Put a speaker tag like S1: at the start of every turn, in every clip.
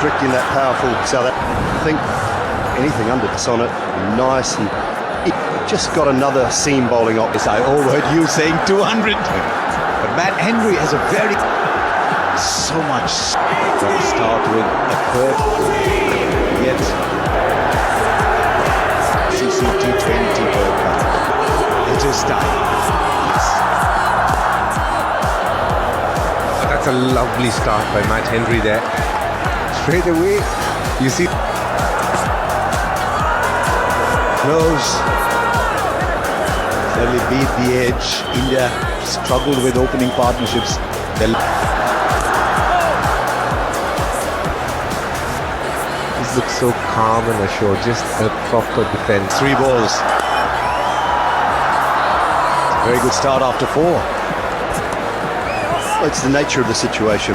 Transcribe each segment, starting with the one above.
S1: restricting that powerful South Africa. I think anything under this on it, nice, and it just got another seam bowling op.
S2: Yes, I overheard you saying 200. But Matt Henry has a very... so much. Let's start with a curve. Yet T20 World Cup. It is time.
S3: That's a lovely start by Matt Henry there. Straight away, you see.
S2: Close. Fairly beat the edge. India struggled with opening partnerships.
S3: This looks so calm and assured. Just a proper defense.
S2: 3 balls. Very good start after 4.
S1: Well, it's the nature of the situation.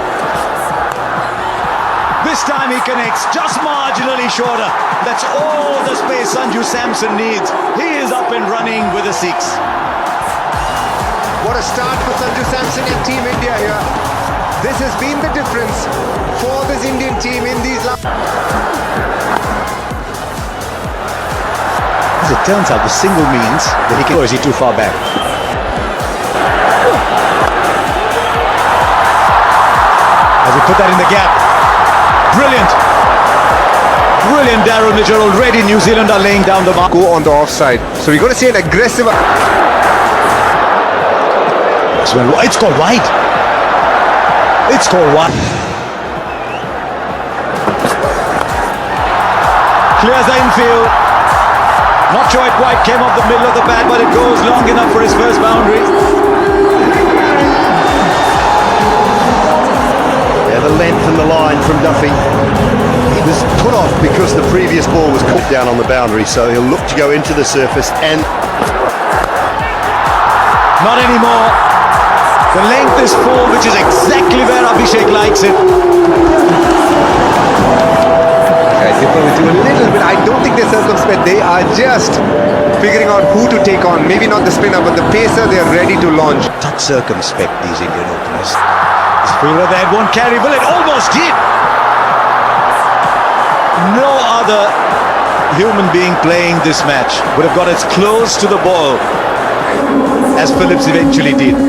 S2: This time he connects just marginally shorter. That's all the space Sanju Samson needs. He is up and running with a 6.
S3: What a start for Sanju Samson and Team India here. This has been the difference for this Indian team in these last...
S2: As it turns out, the single means that he can... Or is he too far back? Has he put that in the gap? Brilliant! Brilliant, Darryl Mitchell. Already New Zealand are laying down the mark.
S3: Go on the offside. So we're going to see an aggressive...
S2: It's called wide. It's called wide. Clears the infield. Not sure it quite came off the middle of the bat, but it goes long enough for his first boundary.
S1: Yeah, the length and the line from Duffy. He was put off because the previous ball was caught down on the boundary, so he'll look to go into the surface and...
S2: Not anymore. The length is full, which is exactly where Abhishek likes it.
S3: I differ with you a little bit. I don't think they're circumspect. They are just figuring out who to take on. Maybe not the spinner, but the pacer, they're ready to launch.
S2: Touch circumspect, these Indian openers. This fielder there won't carry. Well, it almost did. No other human being playing this match would have got as close to the ball as Phillips eventually did.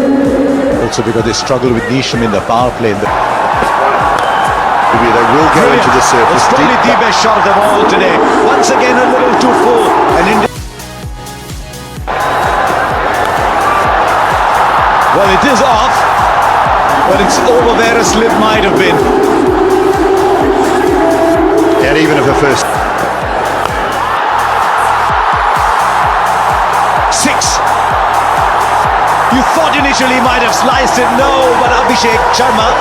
S2: Also because they struggle with Neesham in the power play.
S1: They will go into the surface.
S2: It's probably the best shot of them all today. Once again, a little too full. And India... Well, it is off, but it's over where a slip might have been.
S1: And even if a first...
S2: 6. You thought initially he might have sliced it. No, but Abhishek Sharma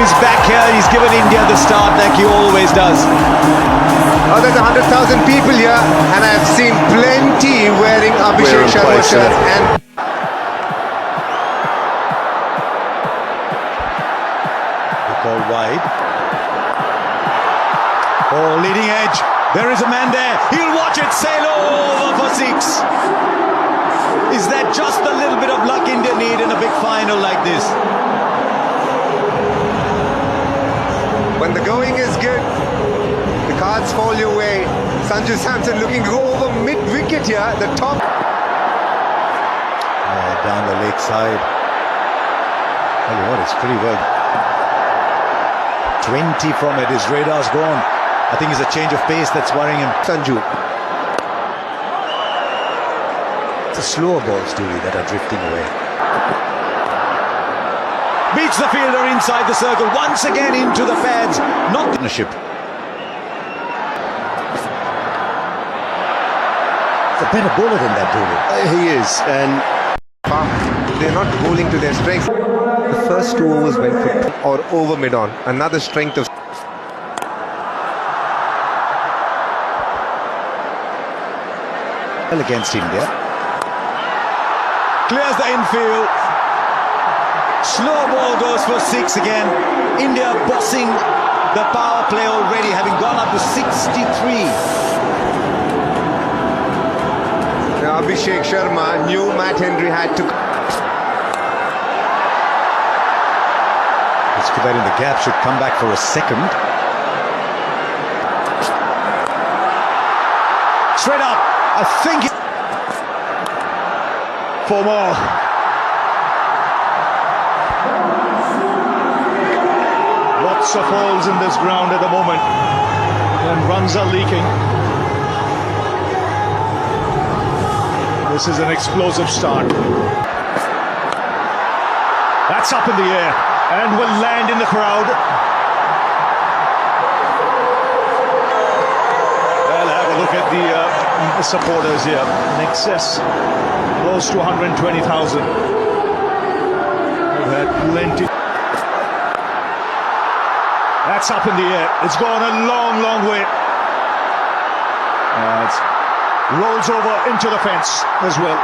S2: is back here. He's given India the start like he always does.
S3: Oh, there's 100,000 people here, and I've seen plenty wearing Abhishek Sharma shirts. And
S2: they call wide. Oh, leading edge. There is a man there. He'll watch it sail over for 6. Is that just a little bit of luck India need in a big final like this?
S3: when the going is good, the cards fall your way. Sanju Samson looking to go over mid-wicket here, the top.
S2: Down the leg side. Tell you what, it's pretty well. 20 from it, his radar's gone. I think it's a change of pace that's worrying him.
S3: Sanju.
S2: It's the slower balls, Dewey, that are drifting away. Beats the fielder inside the circle, once again into the pads. Not the partnership. It's a better bowler than that, Dewey.
S1: He is, and
S3: they're not bowling to their strengths. The first 2 overs went for or over mid-on. Another strength of...
S2: Well against India. Clears the infield. Slow ball goes for 6 again. India bossing the power play already, having gone up to 63.
S3: Now Abhishek Sharma knew Matt Henry had to...
S2: Let's put that in the gap, should come back for a second. straight up. I think for more. Lots of holes in this ground at the moment, and runs are leaking. This is an explosive start. That's up in the air and will land in the crowd. Well, have a look at the supporters here. In excess, close to 120,000. We've had plenty. That's up in the air. It's gone a long, long way. It rolls over into the fence as well.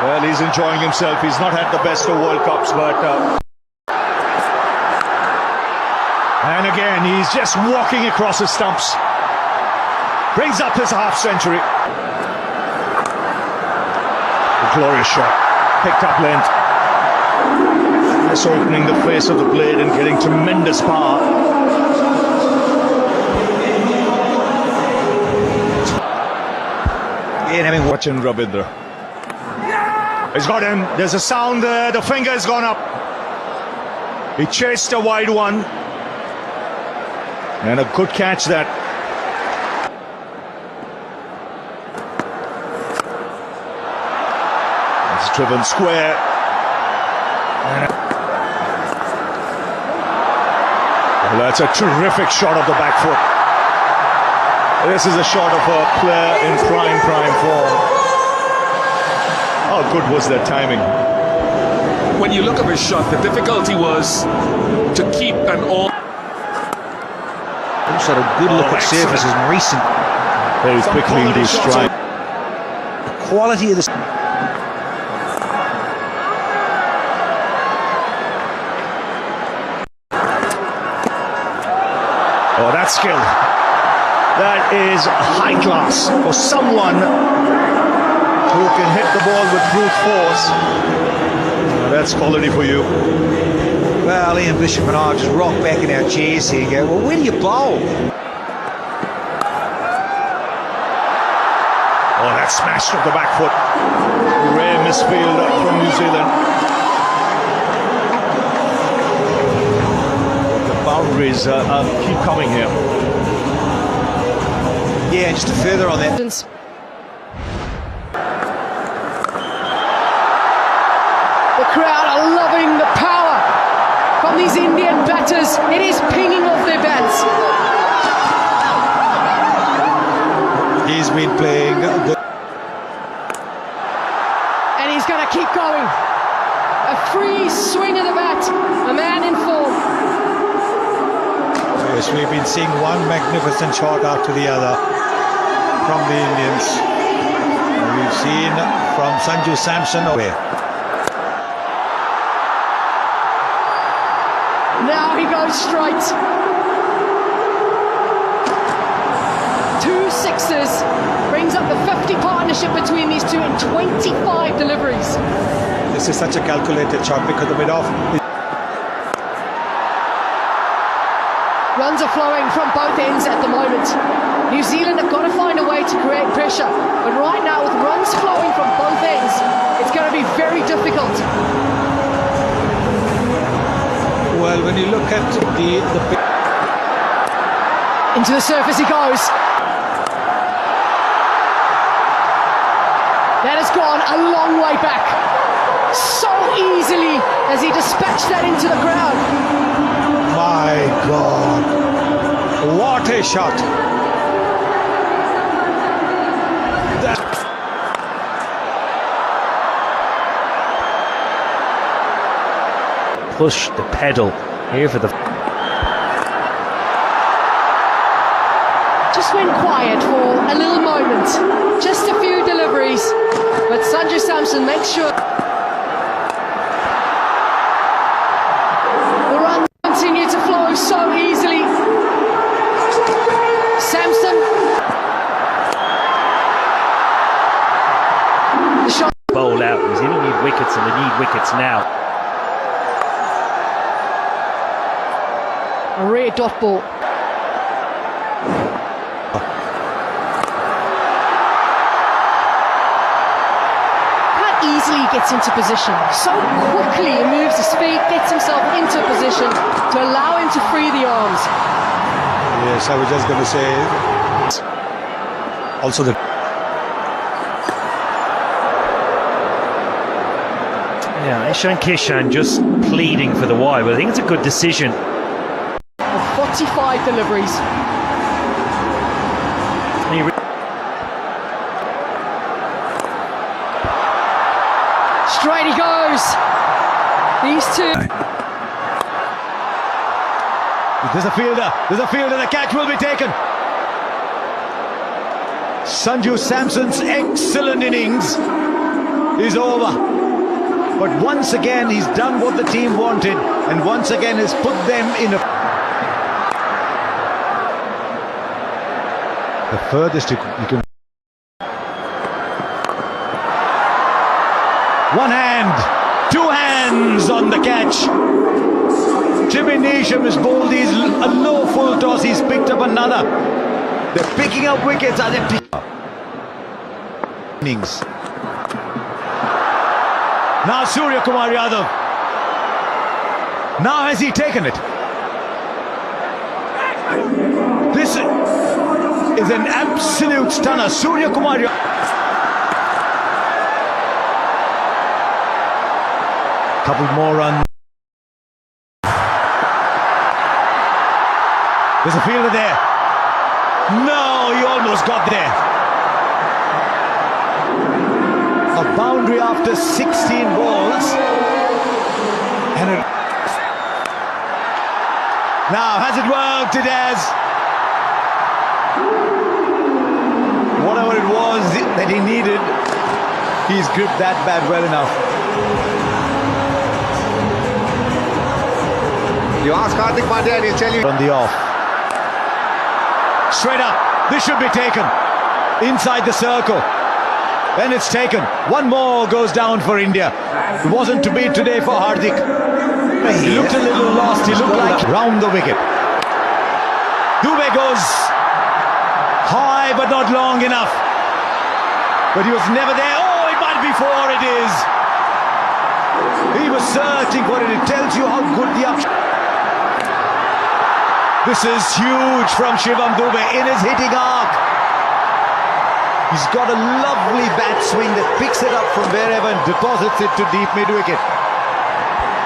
S2: Well, he's enjoying himself. He's not had the best of World Cups, but... and again, he's just walking across his stumps. Brings up his half-century. A glorious shot. Picked up length. Just opening the face of the blade and getting tremendous power. Again, having watching Rabindra. He's got him. There's a sound there. The finger has gone up. He chased a wide one. And a good catch that. It's driven square. Well, that's a terrific shot of the back foot. This is a shot of a player in prime form. How good was that timing?
S4: When you look at his shot, the difficulty was to keep an all.
S5: Also a good look at surfaces and recent.
S2: Very quickly into strike.
S5: The quality of the...
S2: Oh, that's skill. That is high class for someone who can hit the ball with brute force. That's quality for you.
S5: Well, Ian Bishop and I just rock back in our chairs here and go, well, where do you bowl?
S2: Oh, that smashed off the back foot. Rare misfield from New Zealand. The boundaries keep coming here.
S5: Yeah, just to further on that.
S6: The crowd are loving the power from these Indian batters. It is pinging off their bats.
S5: He's been playing good.
S6: And he's going to keep going. A free swing of the bat. A man in form.
S5: Yes, we've been seeing one magnificent shot after the other from the Indians. We've seen from Sanju Samson away.
S6: Now he goes straight. 2 sixes. Brings up the 50 partnership between these two in 25 deliveries.
S5: This is such a calculated shot because the mid-off.
S6: Runs are flowing from both ends at the moment. New Zealand have got to find a way to create pressure. But right now, with runs flowing from both ends, it's going to be very difficult.
S5: Well, when you look at the
S6: Into the surface he goes. That has gone a long way back. So easily as he dispatched that into the ground.
S5: My God, what a shot!
S7: Push the pedal here for the...
S6: Just went quiet for a little moment. Just a few deliveries. But Sanju Samson makes sure the runs continue to flow so easily. Samson. The shot.
S7: Bowl out. New Zealand need wickets and they need wickets now.
S6: A rare dot ball. gets into position. So quickly he moves his feet, gets himself into position to allow him to free the arms.
S5: Yes, I was just going to say. Also the.
S7: Yeah, Ishan Kishan just pleading for the wide, but I think it's a good decision.
S6: 45 deliveries. Straight he goes. These two.
S2: There's a fielder, the catch will be taken. Sanju Samson's excellent innings is over. But once again, he's done what the team wanted, and once again has put them in a... The furthest you can... One hand, two hands on the catch. Jimmy Neesham has bowled these a low full toss. He's picked up another. They're picking up wickets. Are they innings? Now Surya Kumar Yadav. Now has he taken it? This is an absolute stunner. Surya Kumar Yadav. Couple more runs. There's a fielder there. No, he almost got there. A boundary after 16 balls. And now, has it worked? It has. Whatever it was that he needed, he's gripped that bat well enough.
S3: You ask Hardik Pandya and he'll tell you.
S2: On the off. Straight up. This should be taken. Inside the circle. And it's taken. One more goes down for India. It wasn't to be today for Hardik. He looked a little lost. He looked like round the wicket. Dubey goes high but not long enough. But he was never there. Oh, it might be four. It is. He was searching for it. It tells you how good the up. This is huge from Shivam Dubey in his hitting arc. He's got a lovely bat swing that picks it up from wherever and deposits it to deep mid-wicket.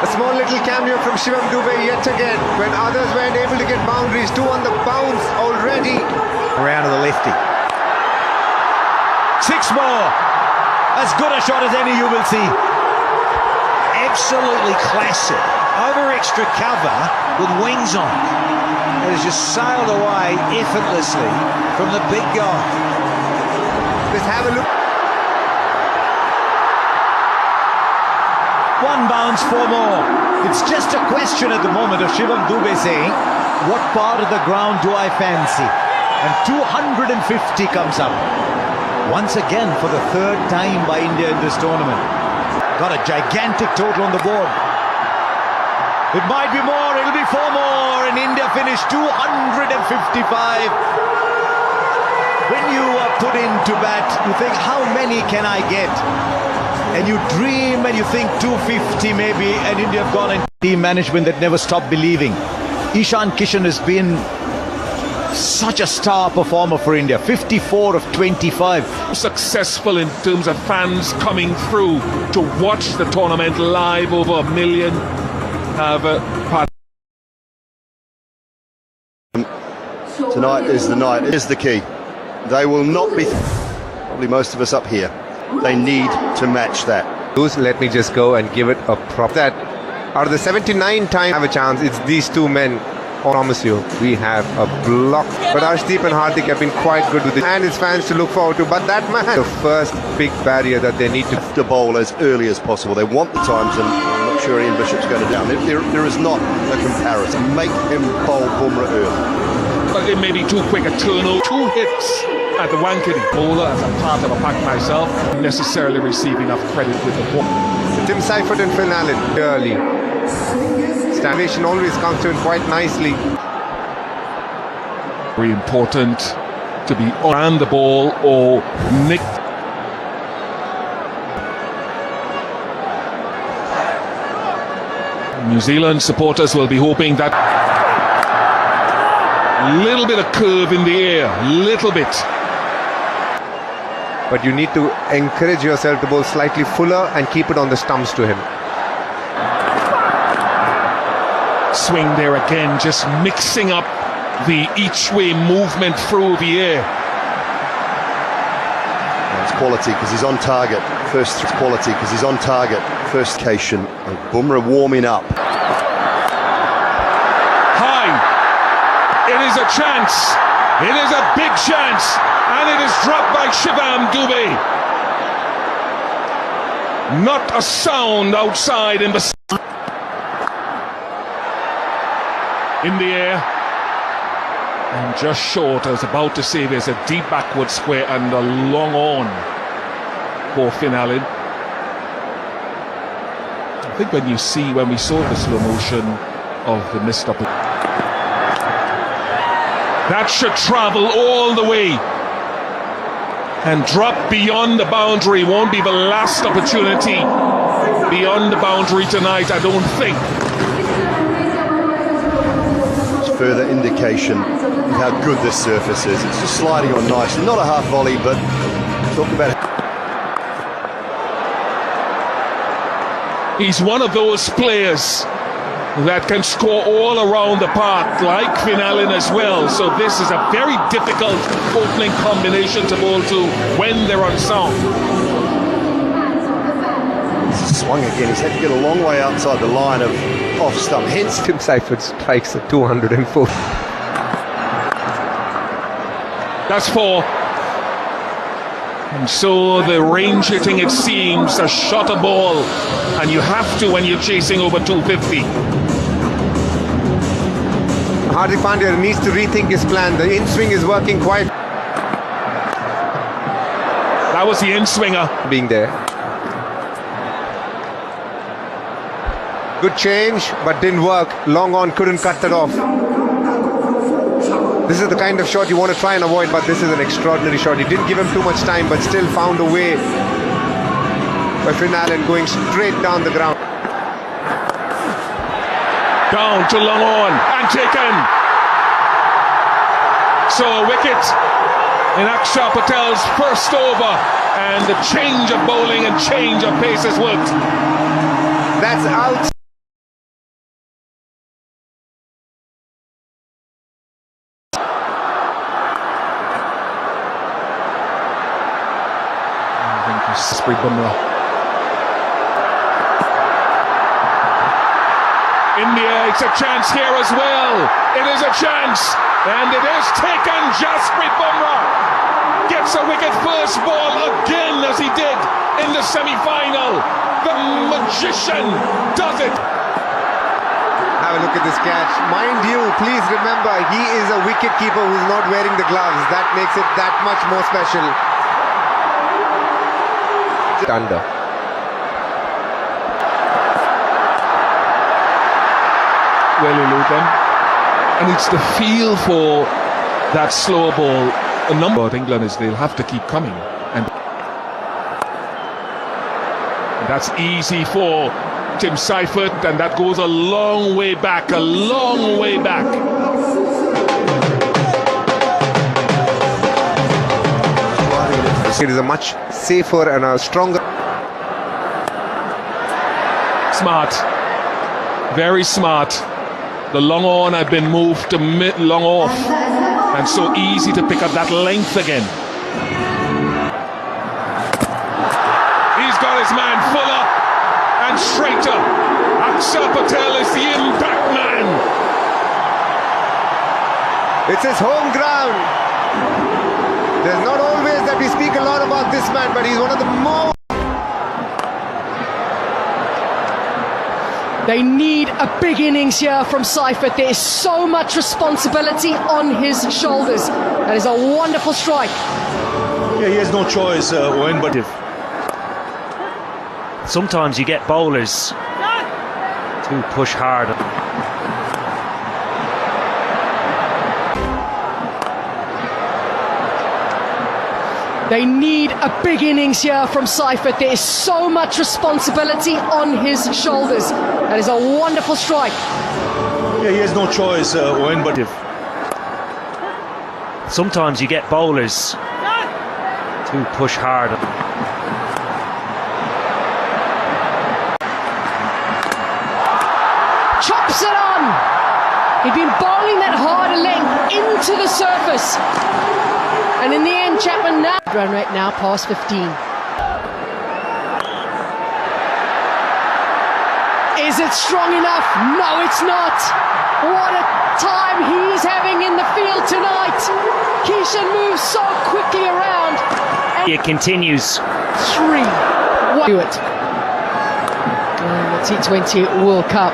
S3: A small little cameo from Shivam Dubey yet again. When others weren't able to get boundaries, two on the bounce already.
S2: Around to the lefty. Six more. As good a shot as any you will see.
S8: Absolutely classic. Over extra cover with wings on. It has just sailed away effortlessly from the big guy.
S3: Let's have a look.
S2: One bounce, four more. It's just a question at the moment of Shivam Dubey saying, what part of the ground do I fancy? And 250 comes up. Once again for the third time by India in this tournament. Got a gigantic total on the board. It might be more, it'll be four more, and India finished 255. When you are put into bat, you think, how many can I get? And you dream and you think 250 maybe, and India have gone in. Team management that never stopped believing. Ishan Kishan has been such a star performer for India. 54 of 25.
S4: Successful in terms of fans coming through to watch the tournament live. Over 1 million have
S1: Tonight is the night, is the key. They will not be, probably most of us up here, they need to match that.
S3: Let me just go and give it a prop. That out of the 79 times have a chance, it's these two men. I promise you, we have a block. But Arshdeep and Hardik have been quite good with it, and his fans to look forward to. But that man, the first big barrier that they need to
S1: bowl as early as possible. They want the times, and I'm not sure Ian Bishop's going to down. There is not a comparison. Make him bowl Bumrah early.
S4: But it may be too quick a turnover. 2 hits at the Wankhede. Bowler as a part of a pack myself, necessarily receive enough credit with the ball.
S3: Tim Seifert and Finn Allen early. Starvation always comes to him quite nicely.
S4: Very important to be on the ball or nick. New Zealand supporters will be hoping that little bit of curve in the air, little bit.
S3: But you need to encourage yourself to bowl slightly fuller and keep it on the stumps to him.
S4: Swing there again, just mixing up the each way movement through the air.
S1: It's quality because he's on target. First quality because he's on target. First occasion. Bumrah warming up.
S4: High. It is a chance. It is a big chance. And it is dropped by Shivam Dube. Not a sound outside in the air. And just short, I was about to say there's a deep backward square and a long on for Finn Allen. I think when we saw the slow motion of the missed opportunity, that should travel all the way and drop beyond the boundary. Won't be the last opportunity beyond the boundary tonight, I don't think.
S1: Further indication of how good this surface is. It's just sliding on nicely. Not a half volley, but talk about it.
S4: He's one of those players that can score all around the park, like Finn Allen as well. So this is a very difficult opening combination to bowl to when they're on song.
S1: Swung again. He's had to get a long way outside the line of off stump. Hence
S3: Tim Seifert strikes at 204.
S4: That's 4. And so the range hitting, it seems, a shot a ball, and you have to when you're chasing over 250.
S3: Hardik Pandya needs to rethink his plan. The in-swing is working quite.
S4: That was the in-swinger.
S3: Being there. Good change, but didn't work. Long on, couldn't cut that off. This is the kind of shot you want to try and avoid, but this is an extraordinary shot. He didn't give him too much time, but still found a way. By Finn Allen going straight down the ground.
S4: Down to long on and taken. So a wicket in Akshar Patel's first over, and the change of bowling and change of pace has worked.
S3: That's out.
S4: Bumrah. In the air, it's a chance here as well. It is a chance, and it is taken. Jasprit Bumrah gets a wicket first ball again, as he did in the semi-final. The magician does it.
S3: Have a look at this catch. Mind you, please remember, he is a wicket keeper who's not wearing the gloves. That makes it that much more special. Under.
S4: Well elude them, and it's the feel for that slower ball. A number of England is they'll have to keep coming, and that's easy for Tim Seifert, and that goes a long way back, a long way back.
S3: It is a much safer and a stronger.
S4: Smart, very smart. The long on had been moved to mid long off, and so easy to pick up that length again. He's got his man fuller and straighter. Akshar Patel is the impact man.
S3: It's his home ground. There's not always that we speak a lot about this man, but he's one of the more.
S6: They need a big innings here from Seifert. There is so much responsibility on his shoulders. That is a wonderful strike.
S5: Yeah, he has no choice, Owen, but
S7: sometimes you get bowlers who push hard.
S6: They need a big innings here from Seifert. There is so much responsibility on his shoulders. That is a wonderful strike.
S5: Yeah, he has no choice, Owen, but
S7: Sometimes you get bowlers who push hard.
S6: Chops it on. He'd been bowling that harder length into the surface. And in the end, Chapman now run rate now past 15. Is it strong enough? No, it's not. What a time he's having in the field tonight. Keishan moves so quickly around. And
S7: It continues.
S6: 3-1. Do it. And the T20 World Cup.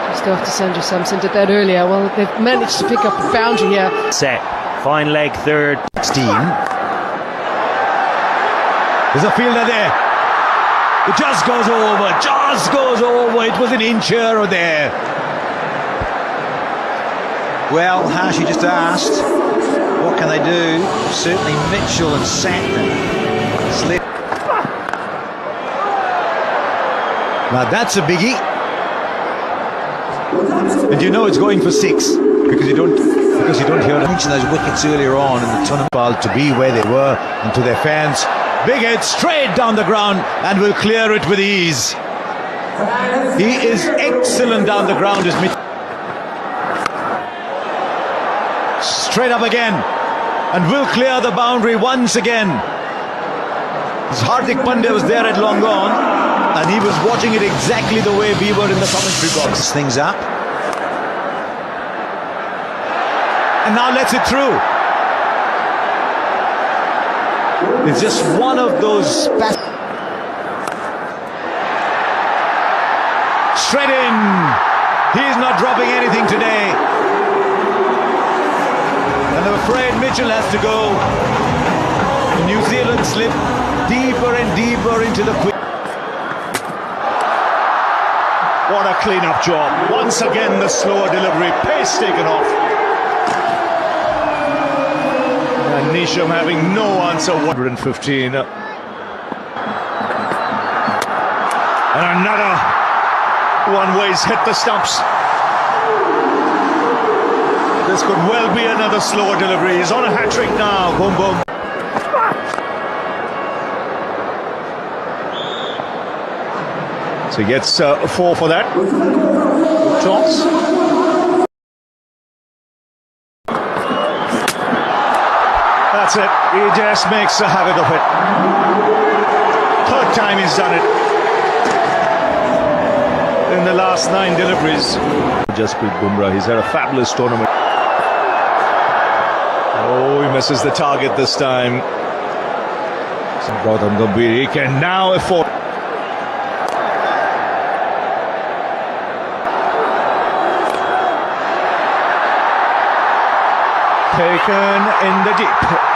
S6: Just after Sanju Samson did that earlier. Well, they've managed to pick up a boundary here.
S7: Set. Fine leg third.
S2: 16. There's a fielder there. It just goes over. It was an inch here or there.
S8: Well, Hashi just asked, what can they do? Certainly Mitchell and Santner slip.
S2: Now that's a biggie. And you know it's going for 6 because you don't hear
S8: I mentioned those wickets earlier on in the tournament.
S2: to be where they were and to their fans. Big hit straight down the ground and will clear it with ease. He is excellent down the ground, is Mitchell. Straight up again and will clear the boundary once again. Hardik Pandya was there at long gone and he was watching it exactly the way we were in the commentary box.
S8: Things up.
S2: And now lets it through. It's just one of those straight in. He's not dropping anything today. And I'm afraid Mitchell has to go. New Zealand slip deeper and deeper into the quick.
S5: what a clean-up job. Once again, the slower delivery, pace taken off. And Nisham having no answer. 115. And another one where he's hit the stumps. This could well be another slower delivery. He's on a hat-trick now. Boom, boom. So he gets 4 for that. Toss. That's it. He just makes a habit of it. Third time he's done it. In the last 9 deliveries. Jasprit Bumrah, he's had a fabulous tournament. Oh, he misses the target this time. So Gautam Gambhir, he can now afford. Taken in the deep.